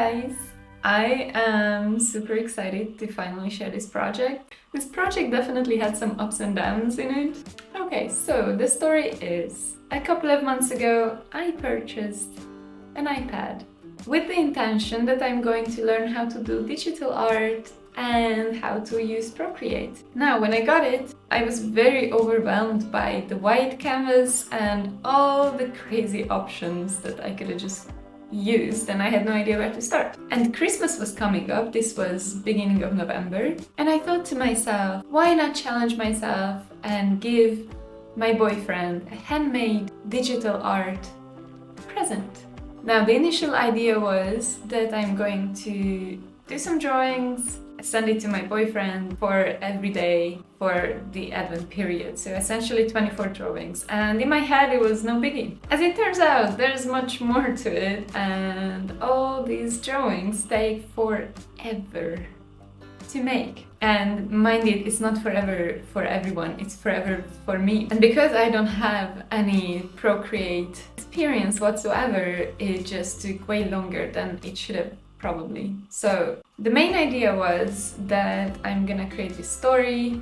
guys! I am super excited to finally share this project. This project definitely had some ups and downs in it. Okay, so the story is, a couple of months ago I purchased an iPad with the intention that I'm going to learn how to do digital art and how to use Procreate. Now, when I got it, I was very overwhelmed by the white canvas and all the crazy options that I could have just used, and I had no idea where to start. And Christmas was coming up, this was beginning of November, and I thought to myself, why not challenge myself and give my boyfriend a handmade digital art present. Now, the initial idea was that I'm going to do some drawings, send it to my boyfriend for every day for the Advent period. So essentially 24 drawings. And in my head, it was no biggie. As it turns out, there's much more to it, and all these drawings take forever to make. And mind it, it's not forever for everyone, it's forever for me. And because I don't have any Procreate experience whatsoever, it just took way longer than it should have probably. So the main idea was that I'm gonna create this story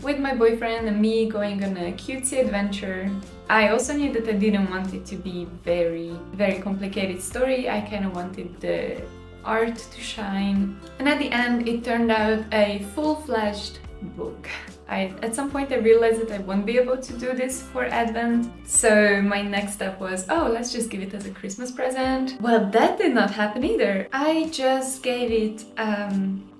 with my boyfriend and me going on a cutesy adventure. I also knew that I didn't want it to be very complicated story. I kind of wanted the art to shine, and at the end it turned out a full-fledged book. At some point I realized that I won't be able to do this for Advent, so my next step was, oh, let's just give it as a Christmas present. Well, that did not happen either. I just gave it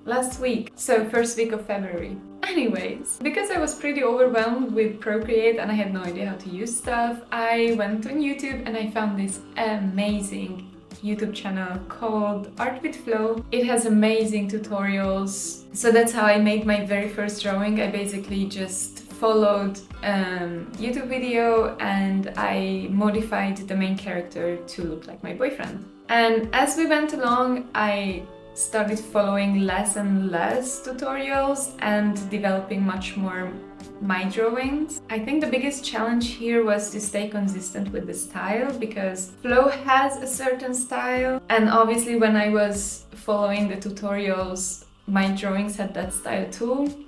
last week, so first week of February. Anyways, because I was pretty overwhelmed with Procreate and I had no idea how to use stuff, I went on YouTube and I found this amazing YouTube channel called Art with Flow. It has amazing tutorials. So that's how I made my very first drawing. I basically just followed YouTube video and I modified the main character to look like my boyfriend. And as we went along, I started following less and less tutorials and developing much more my drawings. I think the biggest challenge here was to stay consistent with the style, because Flow has a certain style, and obviously when I was following the tutorials, my drawings had that style too.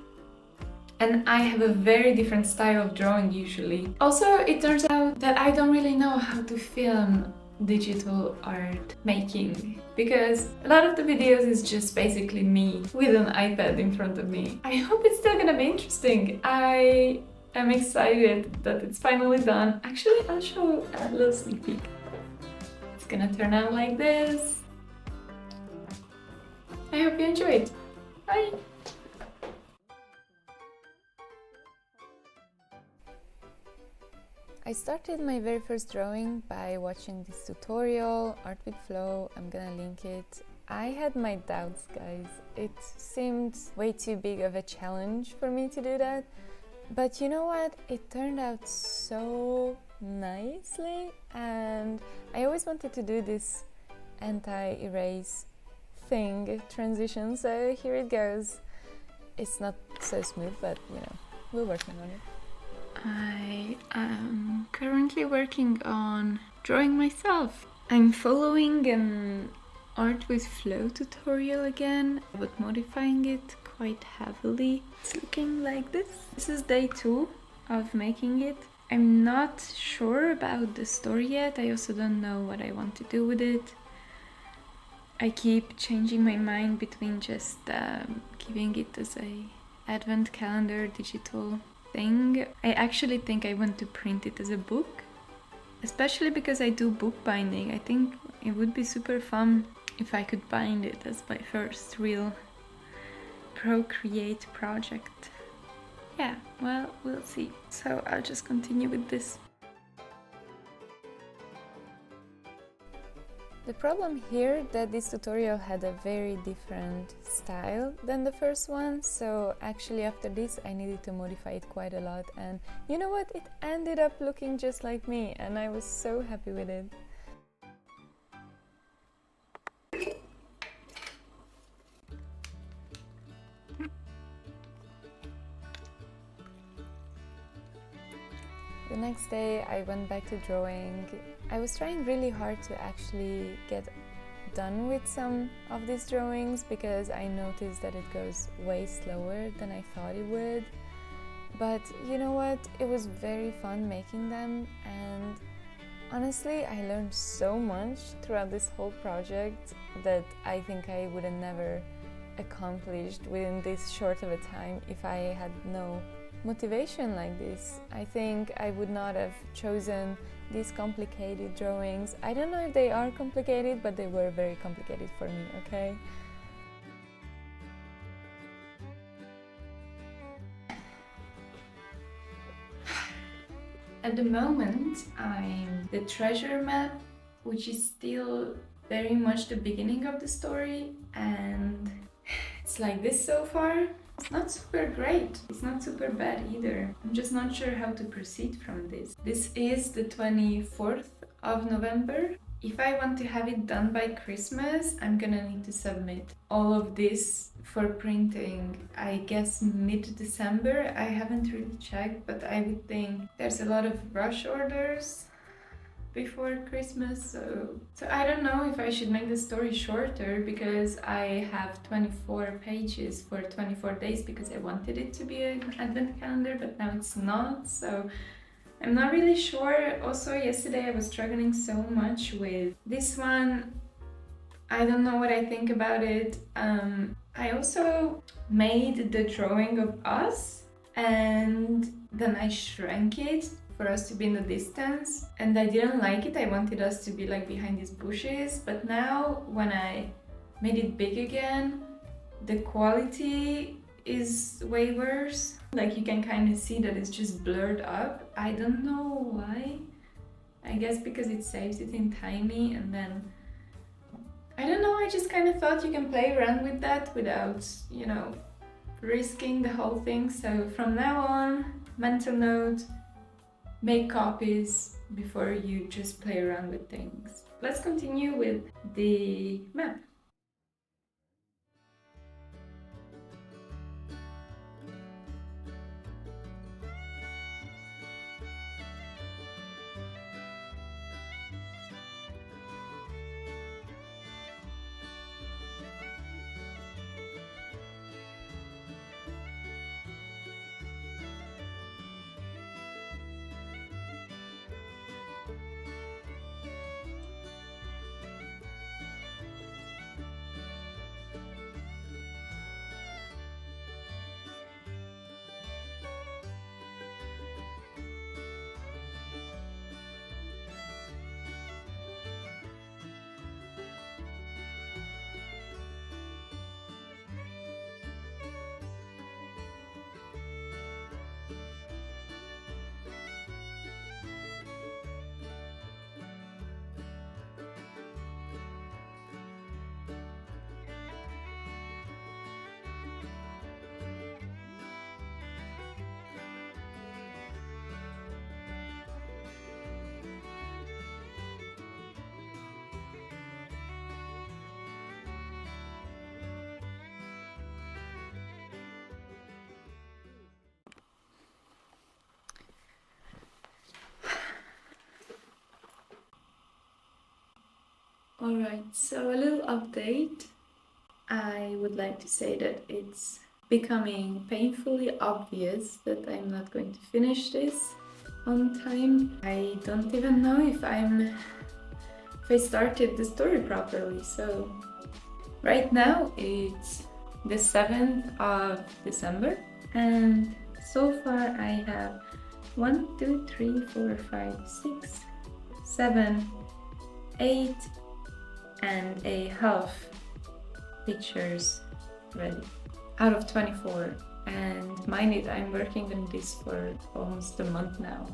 And I have a very different style of drawing usually. Also, it turns out that I don't really know how to film digital art making, because a lot of the videos is just basically me with an iPad in front of me. I hope it's still gonna be interesting. I am excited that it's finally done. Actually, I'll show a little sneak peek. It's gonna turn out like this. I hope you enjoyed. Bye! I started my very first drawing by watching this tutorial, Art with Flow. I'm gonna link it. I had my doubts, guys. It seemed way too big of a challenge for me to do that. But you know what? It turned out so nicely, and I always wanted to do this anti-erase thing, transition, so here it goes. It's not so smooth, but you know, we're working on it. I am currently working on drawing myself. I'm following an Art with Flow tutorial again, but modifying it quite heavily. It's looking like this. This is day 2 of making it. I'm not sure about the story yet. I also don't know what I want to do with it. I keep changing my mind between just giving it as a Advent calendar digital thing. I actually think I want to print it as a book, especially because I do bookbinding. I think it would be super fun if I could bind it as my first real Procreate project. Yeah, well, we'll see. So I'll just continue with this. The problem here that this tutorial had a very different style than the first one, so actually after this I needed to modify it quite a lot, and you know what? It ended up looking just like me and I was so happy with it. The next day I went back to drawing. I was trying really hard to actually get done with some of these drawings because I noticed that it goes way slower than I thought it would. But you know what? It was very fun making them, and honestly, I learned so much throughout this whole project that I think I would have never accomplished within this short of a time if I had no motivation like this. I think I would not have chosen these complicated drawings. I don't know if they are complicated, but they were very complicated for me, okay? At the moment, I'm the treasure map, which is still very much the beginning of the story, and it's like this so far. It's not super great, it's not super bad either. I'm just not sure how to proceed from this. This is the 24th of November. If I want to have it done by Christmas, I'm gonna need to submit all of this for printing, I guess mid-December. I haven't really checked, but I would think there's a lot of rush orders before Christmas, so I don't know if I should make the story shorter because I have 24 pages for 24 days because I wanted it to be an advent calendar, but now it's not, so I'm not really sure. Also, yesterday I was struggling so much with this one. I don't know what I think about it. I also made the drawing of us and then I shrank it for us to be in the distance, and I didn't like it. I wanted us to be like behind these bushes, but now when I made it big again, the quality is way worse. Like you can kind of see that it's just blurred up. I don't know why. I guess because it saves it in tiny, and then I don't know, I just kind of thought you can play around with that without, you know, risking the whole thing. So from now on, mental note, make copies before you just play around with things. Let's continue with the map. Alright, so a little update. I would like to say that it's becoming painfully obvious that I'm not going to finish this on time. I don't even know if I started the story properly. So right now it's the 7th of December, and so far I have 1, 2, 3, 4, 5, 6, 7, 8 and a half pictures ready out of 24, and mind it, I'm working on this for almost a month now,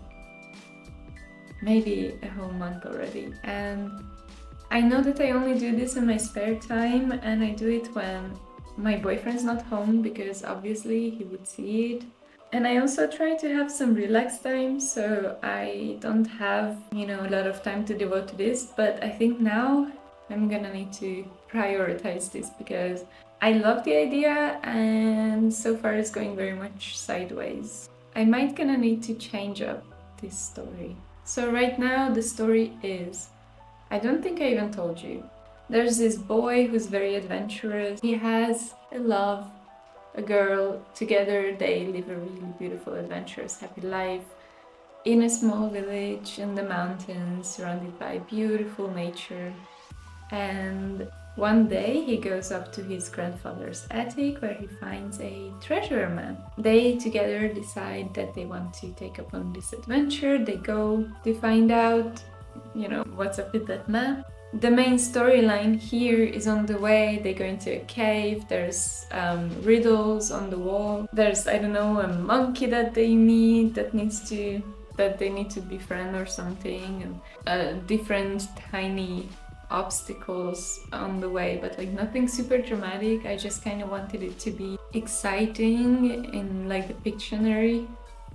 maybe a whole month already, and I know that I only do this in my spare time, and I do it when my boyfriend's not home because obviously he would see it. And I also try to have some relax time, so I don't have, you know, a lot of time to devote to this, but I think now I'm gonna need to prioritize this because I love the idea and so far it's going very much sideways. I might gonna need to change up this story. So right now the story is, I don't think I even told you, There's this boy who's very adventurous. He has a love, a girl. Together they live a really beautiful, adventurous, happy life in a small village in the mountains, surrounded by beautiful nature. And one day he goes up to his grandfather's attic where he finds a treasure map. They together decide that they want to take up on this adventure. They go to find out, what's up with that map. The main storyline here is on the way. They go into a cave. There's riddles on the wall. There's, a monkey that they meet that they need to befriend or something, and different tiny obstacles on the way, but like nothing super dramatic. I just kind of wanted it to be exciting in like the Pictionary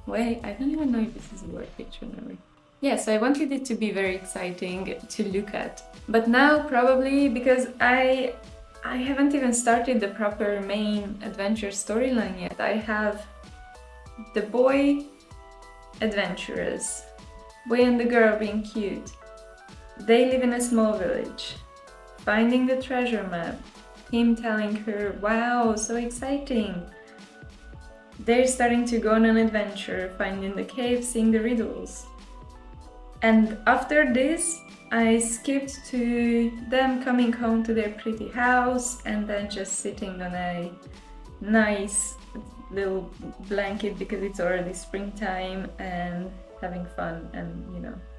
way. I don't even know if this is the word, Pictionary. Yes, I wanted it to be very exciting to look at. But now probably, because I haven't even started the proper main adventure storyline yet. I have the boy adventurous, boy and the girl being cute. They live in a small village, finding the treasure map, him telling her, wow, so exciting. They're starting to go on an adventure, finding the cave, seeing the riddles. And after this, I skipped to them coming home to their pretty house and then just sitting on a nice little blanket because it's already springtime and having fun and,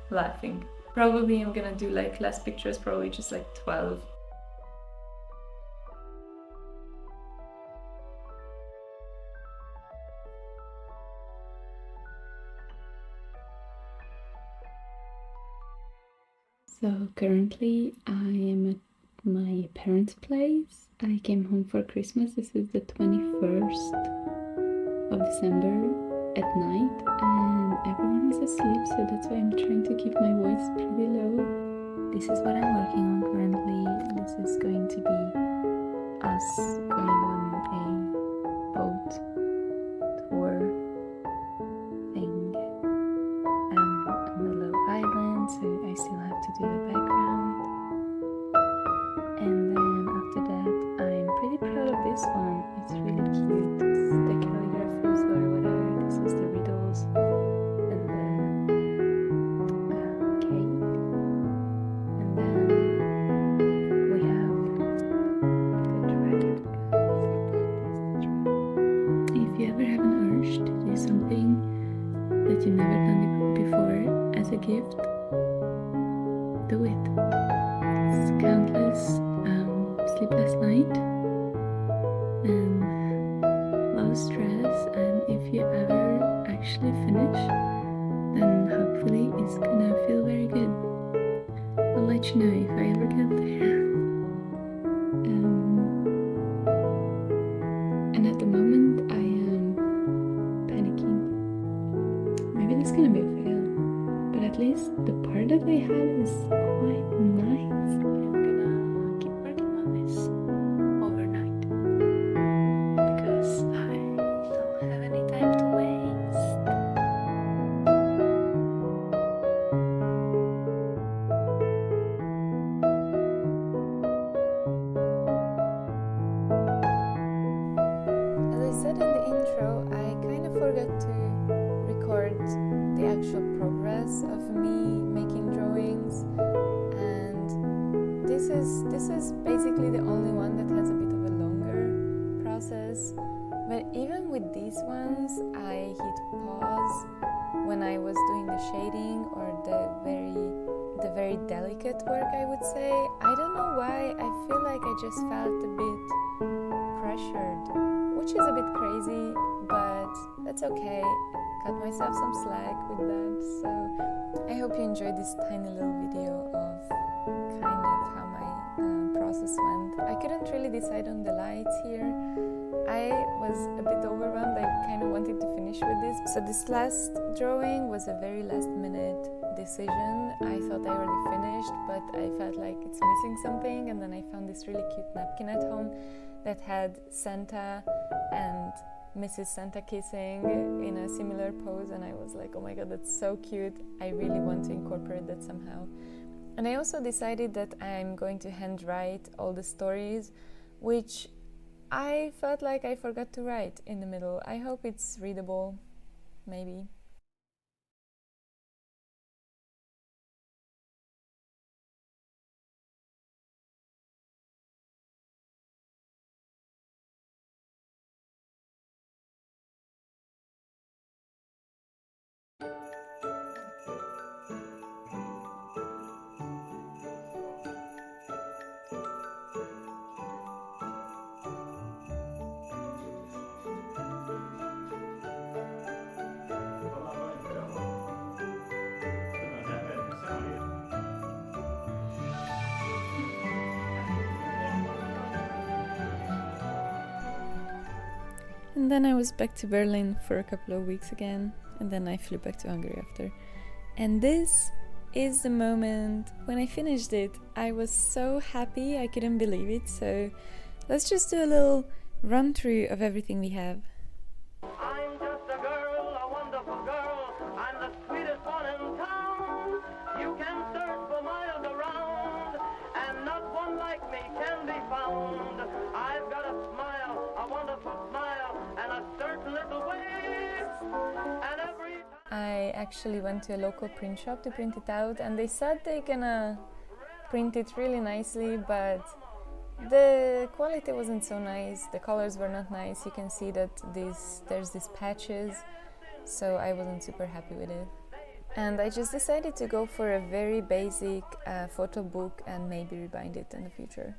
laughing. Probably I'm gonna do like less pictures, probably just like 12. So currently I am at my parents' place. I came home for Christmas. This is the 21st of December at night and everyone is asleep, so that's why I'm trying to keep my voice pretty low. This is what I'm working on currently. This is going to be us going on a boat tour thing on the little island, so I still have to do the background. And then after that, I'm pretty proud of this one. It's really cute. The calligraphies or whatever. This is the riddles and the cave. And then we have the dragon. If you ever have an urge to do something that you've never done before as a gift, do it. It's countless sleepless night and low stress, and if you ever actually finish, then hopefully it's gonna feel very good. I'll let you know if I ever get there. And at the moment I am panicking. Maybe this is gonna be a fail, but at least the part that I had is quite nice. I'm gonna keep working on this overnight because I don't have any time to waste. As I said in the intro, I kind of forgot to record the actual progress of me making drawings, and this is basically the only one that has a bit of a longer process. But even with these ones, I hit pause when I was doing the shading or the very delicate work, I would say. I don't know why, I feel like I just felt a bit pressured, which is a bit crazy, but that's okay. Cut myself some slack with that. So I hope you enjoyed this tiny little video of kind of how my process went. I couldn't really decide on the lights here. I was a bit overwhelmed. I kind of wanted to finish with this. So this last drawing was a very last minute decision. I thought I already finished, but I felt like it's missing something, and then I found this really cute napkin at home that had Santa and Mrs. Santa kissing in a similar pose, and I was like, oh my god, that's so cute. I really want to incorporate that somehow. And I also decided that I'm going to handwrite all the stories, which I felt like I forgot to write in the middle. I hope it's readable, maybe. And then I was back to Berlin for a couple of weeks again, and then I flew back to Hungary after. And this is the moment when I finished it. I was so happy, I couldn't believe it. So let's just do a little run through of everything we have. I'm just a girl, a wonderful girl. I'm the sweetest one in town. You can search for miles around, and not one like me can be found. I've got a smile, a wonderful smile, and a certain little way. And every time I actually went to a local print shop to print it out, and they said they're gonna print it really nicely, but the quality wasn't so nice, the colors were not nice. You can see that there's these patches, so I wasn't super happy with it. And I just decided to go for a very basic photo book and maybe rebind it in the future.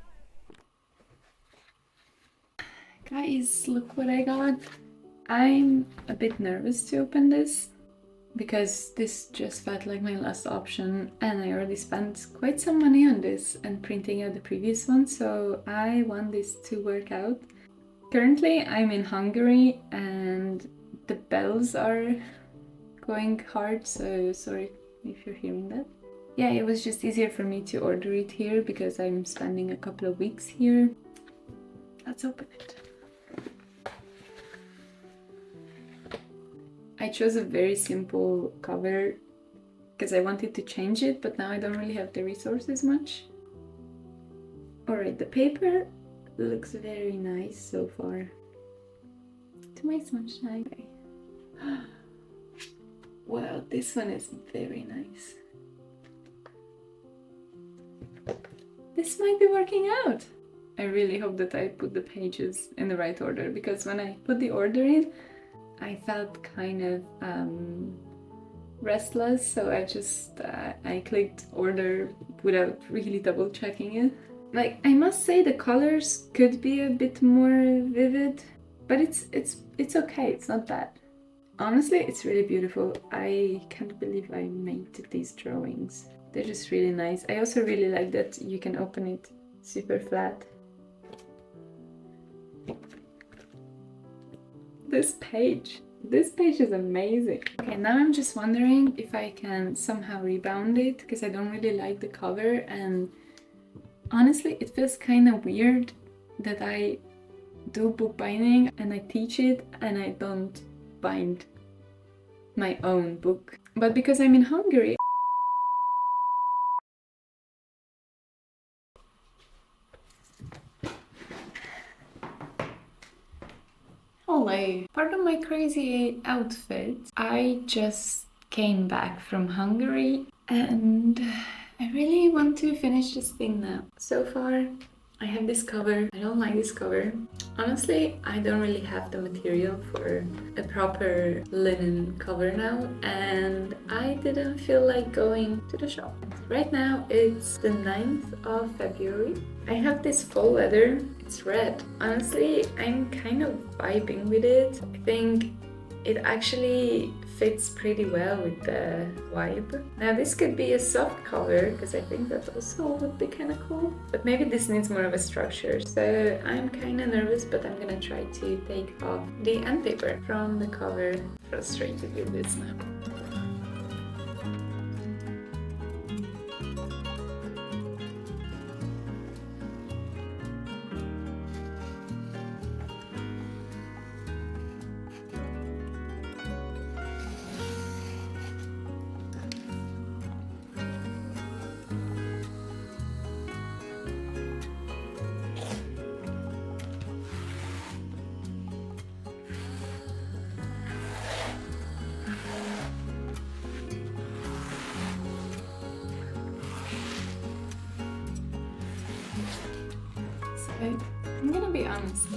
Guys, look what I got. I'm a bit nervous to open this, because this just felt like my last option, and I already spent quite some money on this and printing out the previous one, so I want this to work out. Currently I'm in Hungary and the bells are going hard, so sorry if you're hearing that. Yeah, it was just easier for me to order it here because I'm spending a couple of weeks here. Let's open it. I chose a very simple cover because I wanted to change it, but now I don't really have the resources much. Alright, the paper looks very nice so far. To my sunshine. Wow, this one is very nice. This might be working out. I really hope that I put the pages in the right order, because when I put the order in, I felt kind of restless, so I clicked order without really double checking it. Like, I must say the colors could be a bit more vivid, but it's okay, it's not bad. Honestly, it's really beautiful. I can't believe I made these drawings. They're just really nice. I also really like that you can open it super flat. This page is amazing. Okay, now I'm just wondering if I can somehow rebound it, because I don't really like the cover, and honestly it feels kind of weird that I do bookbinding and I teach it and I don't bind my own book. But because I'm in Hungary, hello. Pardon my crazy outfit. I just came back from Hungary and I really want to finish this thing now. So far, I have this cover. I don't like this cover. Honestly, I don't really have the material for a proper linen cover now, and I didn't feel like going to the shop. Right now, it's the 9th of February. I have this faux leather. It's red. Honestly, I'm kind of vibing with it. I think it actually fits pretty well with the vibe. Now this could be a soft color, because I think that also would be kind of cool. But maybe this needs more of a structure. So I'm kind of nervous, but I'm gonna try to take off the end paper from the cover. Frustrated with this now. Okay, I'm gonna be honest.